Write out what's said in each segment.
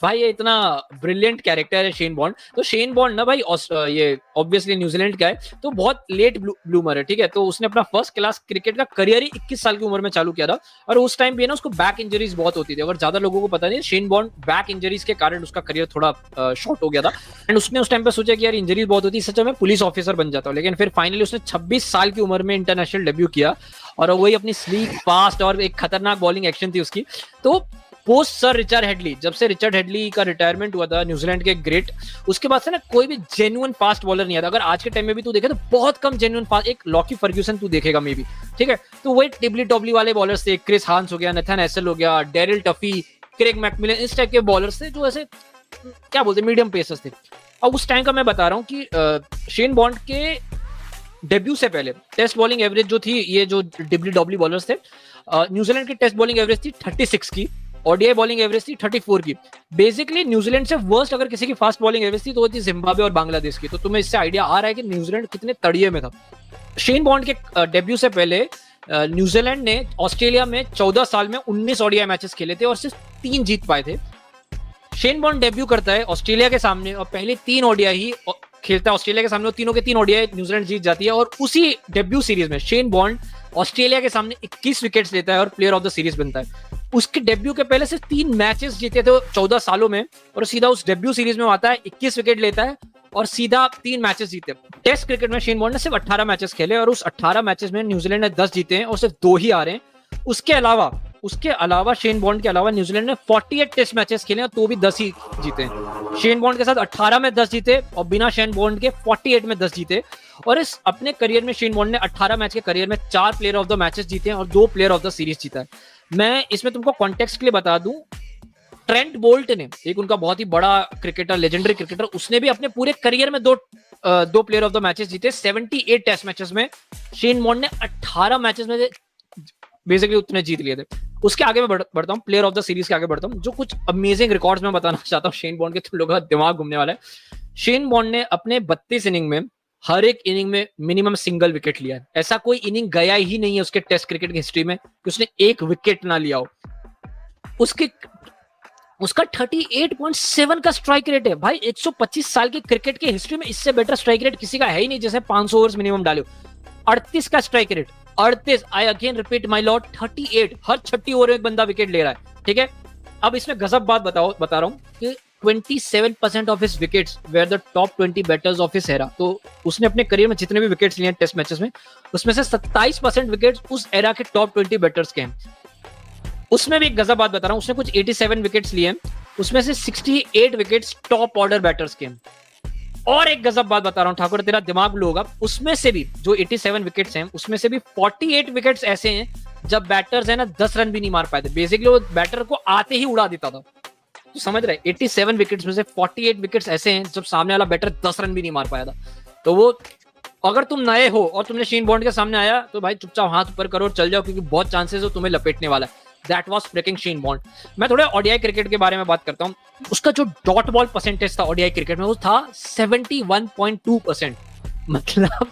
भाई ये इतना ब्रिलियंट कैरेक्टर है शेन बॉन्ड। तो शेन बॉन्ड ना भाई ये ऑब्वियसली न्यूजीलैंड का है, तो बहुत लेट ब्लूमर है, ठीक है। तो उसने अपना फर्स्ट क्लास क्रिकेट का करियर ही 21 साल की उम्र में चालू किया था, और उस टाइम भी ना उसको बैक इंजरीज बहुत होती थी। अगर ज्यादा लोगों को पता नहीं, शेन बॉन्ड बैक इंजरीज के कारण उसका करियर थोड़ा शॉर्ट हो गया था, एंड उसने उस टाइम पे सोचा कि यार इंजरीज बहुत होती है, इससे अच्छा मैं पुलिस ऑफिसर बन जाता हूँ। लेकिन फिर फाइनली उसने 26 साल की उम्र में इंटरनेशनल डेब्यू किया, और वही अपनी स्लीक फास्ट और एक खतरनाक बॉलिंग एक्शन थी उसकी। तो पोस्ट सर रिचर्ड हेडली, जब से रिचर्ड हेडली का रिटायरमेंट हुआ था न्यूजीलैंड के ग्रेट, उसके बाद से ना कोई भी जेन्युइन फास्ट बॉलर नहीं आता। अगर आज के टाइम में भी तू देखे तो बहुत कम जेन्युइन फास्ट, एक लॉकी फर्ग्यूसन तू देखेगा मे बी, ठीक है। तो वही टिबली टॉबली वाले बॉलर्स थे, क्रिस हांस हो गया, नेथन एसल हो गया, डेरिल टफी, क्रेग मैकमिलन, इस टाइप के बॉलर्स थे जो ऐसे क्या बोलते मीडियम पेसर्स थे। अब उस टाइम का मैं बता रहा हूँ कि शेन बॉन्ड के डेब्यू से पहले टेस्ट बॉलिंग एवरेज जो थी, ये जो डिबली डॉबली बॉलर्स थे, न्यूजीलैंड की टेस्ट बॉलिंग एवरेज थी 36 की, ओडीआई बॉलिंग एवरेज थी 34 की। बेसिकली न्यूजीलैंड से वर्स्ट अगर किसी की फास्ट बॉलिंग एवरेज थी तो वो थी जिम्बाब्वे और बांग्लादेश की। तो तुम्हें इससे आइडिया आ रहा है कि न्यूजीलैंड कितने तड़िए में था। शेन बॉन्ड के डेब्यू से पहले न्यूजीलैंड ने ऑस्ट्रेलिया में 14 साल में 19 ओडीआई मैचेस खेले थे और सिर्फ 3 जीत पाए थे। शेन बॉन्ड डेब्यू करता है ऑस्ट्रेलिया के सामने और पहले 3 ओडीआई ही खेलता है ऑस्ट्रेलिया के सामने, और तीनों के 3 ओडीआई न्यूजीलैंड जीत जाती है। और उसी डेब्यू सीरीज में शेन बॉन्ड ऑस्ट्रेलिया के सामने 21 विकेट्स लेता है और प्लेयर ऑफ द सीरीज बनता है। उसके डेब्यू के पहले सिर्फ 3 मैचेस जीते थे 14 सालों में, और सीधा उस डेब्यू सीरीज में आता है, 21 विकेट लेता है और सीधा 3 मैचेस जीते। टेस्ट क्रिकेट में शेन बॉन्ड ने सिर्फ 18 मैचेस खेले और उस 18 मैचेस में न्यूजीलैंड ने 10 जीते हैं और सिर्फ 2 ही हारे हैं। उसके अलावा शेन बॉन्ड के अलावा न्यूजीलैंड ने 48 टेस्ट मैचेस खेले और तो भी 10 ही जीते हैं। शेन बॉन्ड के साथ 18 में 10 जीते और बिना शेन बॉन्ड के 48 में 10 जीते। और इस अपने करियर में शेन बॉन्ड ने 18 मैच के करियर में 4 प्लेयर ऑफ द मैचेस जीते हैं और 2 प्लेयर ऑफ द सीरीज जीता है। मैं इसमें तुमको कॉन्टेक्स्ट के लिए बता दूं, ट्रेंट बोल्ट ने, एक उनका बहुत ही बड़ा क्रिकेटर, लेजेंडरी क्रिकेटर, उसने भी अपने पूरे करियर में दो प्लेयर ऑफ द मैचेस जीते 78 टेस्ट मैचेस में। शेन बॉन्ड ने 18 मैचेस में बेसिकली उतने जीत लिए थे। उसके आगे मैं बढ़ता हूँ, प्लेयर ऑफ द सीरीज के आगे बढ़ता हूँ, जो कुछ अमेजिंग रिकॉर्ड्स मैं बताना चाहता हूँ शेन बॉन्ड के, तुम लोगों का दिमाग घूमने वाला है। शेन बॉन्ड ने अपने 32 इनिंग में हर एक इनिंग में मिनिमम सिंगल विकेट लिया है। ऐसा कोई इनिंग गया ही नहीं है उसके टेस्ट क्रिकेट की हिस्ट्री में कि उसने एक विकेट ना लिया हो। उसका 38.7 का स्ट्राइक रेट है भाई। 125 साल की क्रिकेट की हिस्ट्री में इससे बेटर स्ट्राइक रेट किसी का है ही नहीं, जैसे 500 ओवर्स मिनिमम डालो। 38 का strike rate, 38, I again repeat my Lord, 38, her 36 over में एक बंदा विकेट ले रहा है, ठीक है। अब इसमें गजब बात बता रहा हूं कि 27% of his wickets were the top 20 batters of his era. तो उसने अपने करियर में जितने भी विकेट्स लिए हैं टेस्ट मैचेस में, उसमें से 27% विकेट्स उस एरा के टॉप 20 बैटर्स के हैं। उसमें भी एक गजब बात बता रहा हूं, उसने कुछ 87 विकेट्स लिए हैं, उसमें से 68 विकेट्स टॉप ऑर्डर बैटर्स के हैं। और एक गजब बात बता रहा हूं ठाकुर, तेरा दिमाग लो होगा, उसमें से भी जो 87 विकेट्स हैं उसमें से भी 48 विकेट्स ऐसे हैं जब बैटर्स है ना 10 रन भी नहीं मार पाए थे। बेसिकली वो बैटर को आते ही उड़ा देता था। तो समझ रहे, 87 विकेट्स में से 48 विकेट्स ऐसे हैं जब सामने वाला बैटर 10 रन भी नहीं मार पाया था। तो वो, अगर तुम नए हो और तुमने शेन बॉन्ड के सामने आया तो भाई चुपचाप हाथ ऊपर करो और चल जाओ, क्योंकि बहुत चांसेस हो तुम्हें लपेटने वाला है। That was freaking Shane bond. मैं थोड़ा ओडीआई क्रिकेट के बारे में बात करता हूं। उसका जो डॉट बॉल परसेंटेज था ओडीआई क्रिकेट में वो था 71.2%। मतलब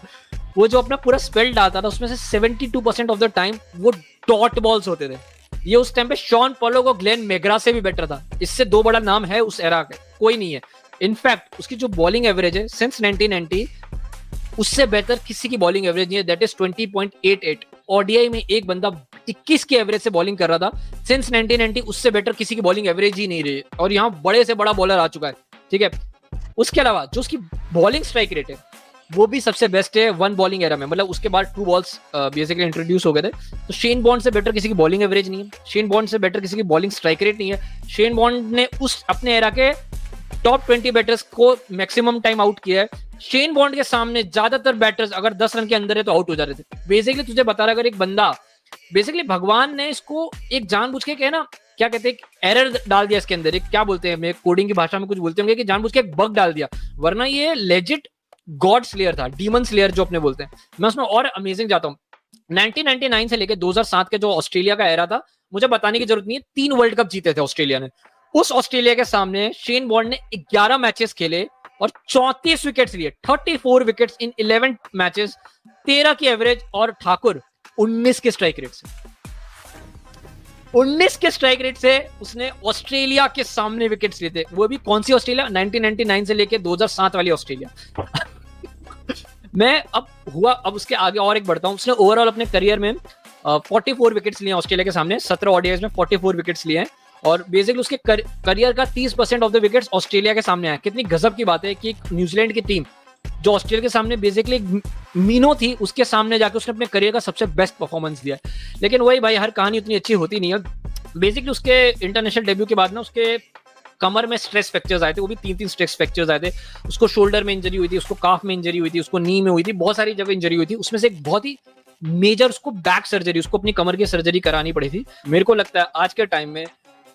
वो जो अपना पूरा स्पेल डालता था उसमें से 72% ऑफ द टाइम वो डॉट बॉल्स होते थे। ये उस टाइम पे शॉन पॉलॉक और ग्लेन मैग्रा से भी बेटर था। इससे 2 बड़ा नाम है उस एरा का, कोई नहीं है। इनफैक्ट उसकी जो बॉलिंग एवरेज है सिंस 1990, उससे बेहतर किसी की बॉलिंग एवरेज नहीं है, दैट इज 20.88। ओडीआई में एक बंदा 21 की एवरेज से बॉलिंग कर रहा था सिंस 1990, उससे बेटर किसी की बॉलिंग एवरेज ही नहीं रही। और यहाँ बड़े से बड़ा बॉलर आ चुका है, ठीक है। उसके अलावा जो उसकी बॉलिंग स्ट्राइक रेट है वो भी सबसे बेस्ट है 1 बॉलिंग एरा में। मतलब उसके बाद 2 बॉल्स बेसिकली इंट्रोड्यूस हो गए थे। तो शेन बॉन्ड से बेटर किसी की बॉलिंग एवरेज नहीं है, शेन बॉन्ड से बेटर किसी की बॉलिंग स्ट्राइक रेट नहीं है। शेन बॉन्ड ने उस अपने एरा के टॉप 20 बैटर्स को मैक्सिमम टाइम आउट किया है। शेन बॉन्ड के सामने ज्यादातर बैटर्स अगर 10 रन के अंदर है तो आउट हो जा रहे थे। बेसिकली तुझे बता रहा, अगर एक बंदा, बेसिकली भगवान ने इसको एक जानबूझ के क्या ना, क्या कहते हैं, एरर डाल दिया इसके अंदर, एक क्या बोलते हैं, कोडिंग की भाषा में कुछ बोलते होंगे कि जानबूझ के एक बग डाल दिया, वरना ये लेजिट गॉड स्लेयर था, डीमन स्लेयर जो अपने बोलते हैं। मैं उसमें और अमेजिंग जाता हूँ। 1999 से लेकर 2007 के जो ऑस्ट्रेलिया का एरा था, मुझे बताने की जरूरत नहीं है, 3 वर्ल्ड कप जीते थे ऑस्ट्रेलिया ने। उस ऑस्ट्रेलिया के सामने शेन बॉन्ड ने 11 मैचेस खेले और 34 विकेट्स लिए, 34 विकेट्स इन 11 मैचेस, 13 की एवरेज और ठाकुर 19 के स्ट्राइक रेट से। 19 के स्ट्राइक रेट से उसने ऑस्ट्रेलिया के सामने विकेट्स लिए थे। वो भी कौन सी ऑस्ट्रेलिया, 1999 से लेके 2007 वाली ऑस्ट्रेलिया। मैं अब उसके आगे और एक बढ़ता हूं। उसने ओवरऑल अपने करियर में 44 विकेट्स लिए ऑस्ट्रेलिया के सामने, 17 ओडीआईज में 44 विकेट्स लिए हैं, और बेसिकली उसके करियर का 30% ऑफ द विकेट्स ऑस्ट्रेलिया के सामने आए। कितनी गजब की बात है कि न्यूजीलैंड की टीम जो ऑस्ट्रेलिया के सामने बेसिकली मीनो थी, उसके सामने जाकर उसने अपने करियर का सबसे बेस्ट परफॉर्मेंस दिया। लेकिन वही भाई, हर कहानी उतनी अच्छी होती नहीं है। बेसिकली उसके इंटरनेशनल डेब्यू के बाद ना उसके कमर में स्ट्रेस फ्रैक्चर्स आए थे, वो भी 3 स्ट्रेस फ्रैक्चर्स आए थे। उसको शोल्डर में इंजरी हुई थी, उसको काफ में इंजरी हुई थी, उसको नी में हुई थी, बहुत सारी जगह इंजरी हुई थी। उसमें से एक बहुत ही मेजर उसको बैक सर्जरी, उसको अपनी कमर की सर्जरी करानी पड़ी थी। मेरे को लगता है आज के टाइम में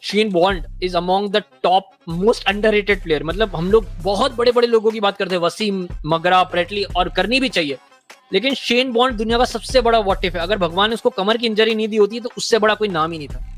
Shane bond is among the top most underrated player. मतलब हम लोग बहुत बड़े बड़े लोगों की बात करते हैं, वसीम, मगरा, प्रेटली, और करनी भी चाहिए, लेकिन शेन बॉन्ड दुनिया का सबसे बड़ा व्हाट इफ है। अगर भगवान ने उसको कमर की इंजरी नहीं दी होती तो उससे बड़ा कोई नाम ही नहीं था।